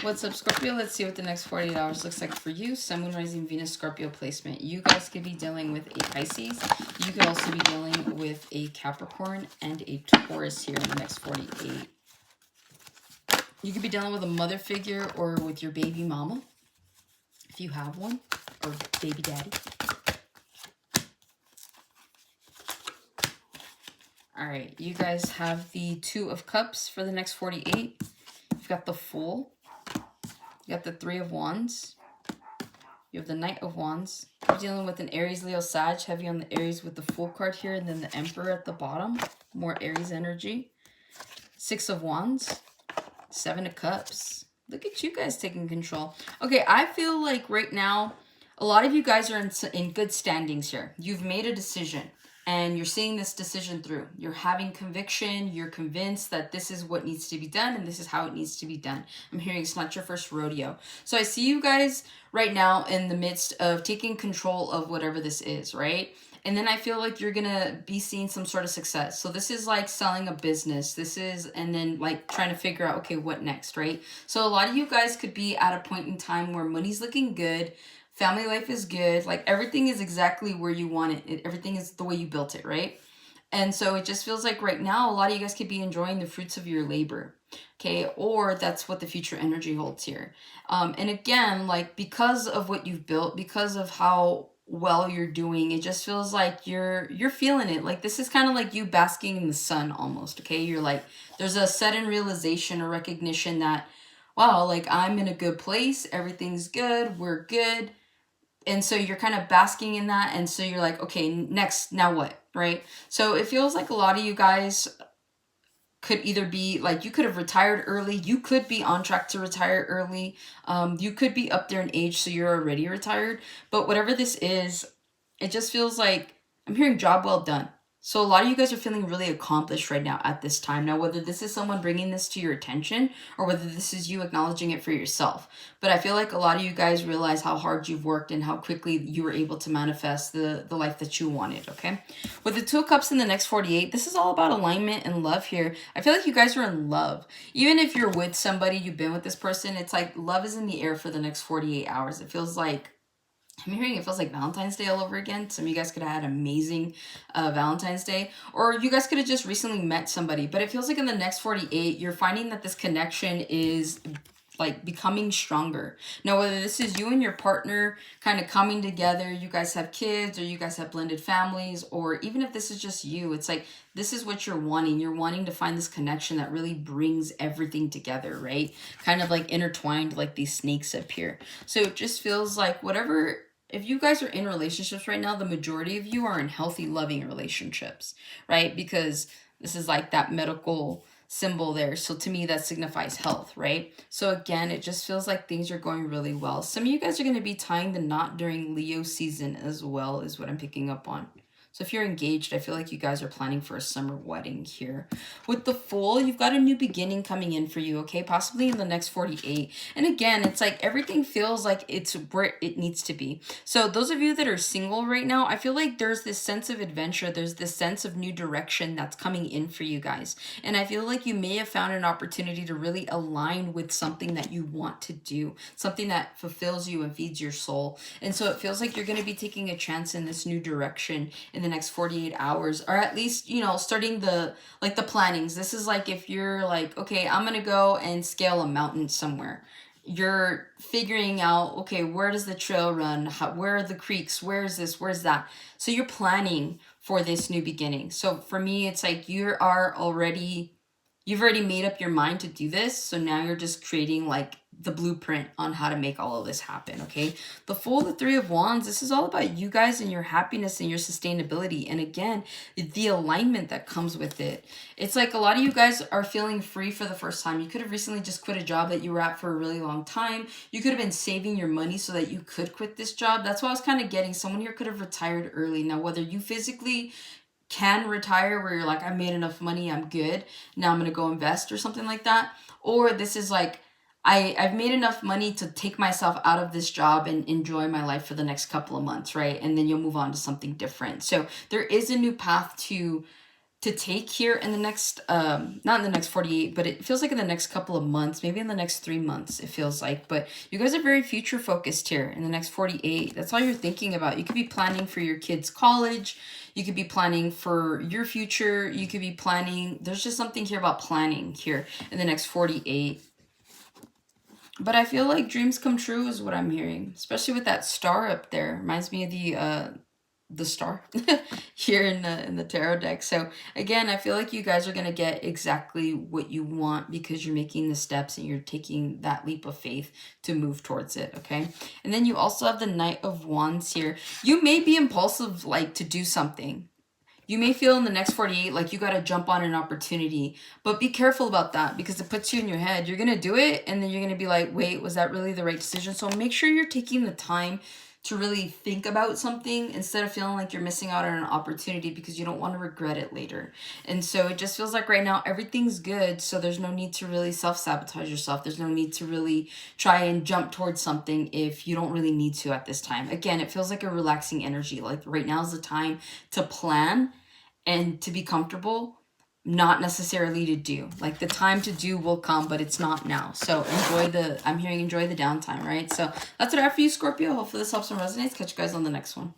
What's up, Scorpio? Let's see what the next 48 hours looks like for you. Sun, Moon, Rising, Venus, Scorpio placement. You guys could be dealing with a Pisces. You could also be dealing with a Capricorn and a Taurus here in the next 48. You could be dealing with a mother figure or with your baby mama, if you have one, or baby daddy. All right, you guys have the Two of Cups for the next 48. You've got the Fool. You got the Three of Wands. You have the Knight of Wands. You're dealing with an Aries, Leo, Sag. Heavy on the Aries with the Fool card here. And then the Emperor at the bottom. More Aries energy. Six of Wands. Seven of Cups. Look at you guys taking control. Okay, I feel like right now, a lot of you guys are in good standings here. You've made a decision. And you're seeing this decision through. You're having conviction. You're convinced that this is what needs to be done and this is how it needs to be done. I'm hearing it's not your first rodeo. So I see you guys right now in the midst of taking control of whatever this is, right? And then I feel like you're going to be seeing some sort of success. So this is like selling a business. This is, and then like trying to figure out, okay, what next, right? So a lot of you guys could be at a point in time where money's looking good. Family life is good. Like everything is exactly where you want it. Everything is the way you built it, right? And so it just feels like right now, a lot of you guys could be enjoying the fruits of your labor. Okay. Or that's what the future energy holds here. And again, like because of what you've built, because of how well you're doing, it just feels like you're feeling it. Like this is kind of like you basking in the sun almost. Okay. You're like, there's a sudden realization or recognition that, wow, like I'm in a good place. Everything's good. We're good. And so you're kind of basking in that. And so you're like, okay, next, now what? Right? So it feels like a lot of you guys could either be like, you could have retired early. You could be on track to retire early. You could be up there in age, so you're already retired. But whatever this is, it just feels like I'm hearing job well done. So a lot of you guys are feeling really accomplished right now at this time. Now, whether this is someone bringing this to your attention or whether this is you acknowledging it for yourself. But I feel like a lot of you guys realize how hard you've worked and how quickly you were able to manifest the life that you wanted, okay? With the Two of Cups in the next 48, this is all about alignment and love here. I feel like you guys are in love. Even if you're with somebody, you've been with this person, it's like love is in the air for the next 48 hours. It feels like I'm hearing it feels like Valentine's Day all over again. Some of you guys could have had amazing Valentine's Day. Or you guys could have just recently met somebody. But it feels like in the next 48, you're finding that this connection is like becoming stronger. Now, whether this is you and your partner kind of coming together, you guys have kids or you guys have blended families, or even if this is just you, it's like this is what you're wanting. You're wanting to find this connection that really brings everything together, right? Kind of like intertwined like these snakes up here. So it just feels like whatever. If you guys are in relationships right now, the majority of you are in healthy, loving relationships, right? Because this is like that medical symbol there. So to me, that signifies health, right? So again, it just feels like things are going really well. Some of you guys are going to be tying the knot during Leo season as well, is what I'm picking up on. So if you're engaged, I feel like you guys are planning for a summer wedding here. With the Fool, you've got a new beginning coming in for you, okay? Possibly in the next 48. And again, it's like everything feels like it's where it needs to be. So those of you that are single right now, I feel like there's this sense of adventure. There's this sense of new direction that's coming in for you guys. And I feel like you may have found an opportunity to really align with something that you want to do, something that fulfills you and feeds your soul. And so it feels like you're going to be taking a chance in this new direction in the next 48 hours, or at least, you know, starting the plannings. This is like if you're like, okay, I'm gonna go and scale a mountain somewhere. You're figuring out, okay, where does the trail run? Where are the creeks? Where is this? Where's that? So you're planning for this new beginning. So for me, it's like you've already made up your mind to do this. So now you're just creating like the blueprint on how to make all of this happen, okay? The Fool, the Three of Wands, this is all about you guys and your happiness and your sustainability. And again, the alignment that comes with it. It's like a lot of you guys are feeling free for the first time. You could have recently just quit a job that you were at for a really long time. You could have been saving your money so that you could quit this job. That's what I was kind of getting. Someone here could have retired early. Now, whether you physically can retire where you're like, I made enough money, I'm good, now I'm gonna go invest or something like that, or this is like I've made enough money to take myself out of this job and enjoy my life for the next couple of months, right? And then you'll move on to something different. So there is a new path to to take here in the next, not in the next 48, but it feels like in the next couple of months, maybe in the next 3 months, it feels like. But you guys are very future focused here in the next 48. That's all you're thinking about. You could be planning for your kids' college. You could be planning for your future. You could be planning. There's just something here about planning here in the next 48. But I feel like dreams come true is what I'm hearing, especially with that star up there. Reminds me of the star here in the tarot deck. So again, I feel like you guys are going to get exactly what you want because you're making the steps and you're taking that leap of faith to move towards it, okay? And then you also have the Knight of Wands here. You may be impulsive, like, to do something. You may feel in the next 48 like you got to jump on an opportunity, but be careful about that because it puts you in your head. You're going to do it and then you're going to be like, wait, was that really the right decision? So make sure you're taking the time to really think about something instead of feeling like you're missing out on an opportunity because you don't want to regret it later. And so it just feels like right now everything's good, so there's no need to really self-sabotage yourself. There's no need to really try and jump towards something if you don't really need to at this time. Again, it feels like a relaxing energy. Like right now is the time to plan and to be comfortable, not necessarily to do. Like the time to do will come, but it's not now. So I'm hearing enjoy the downtime, right? So that's what I have for you, Scorpio. Hopefully this helps and resonates. Catch you guys on the next one.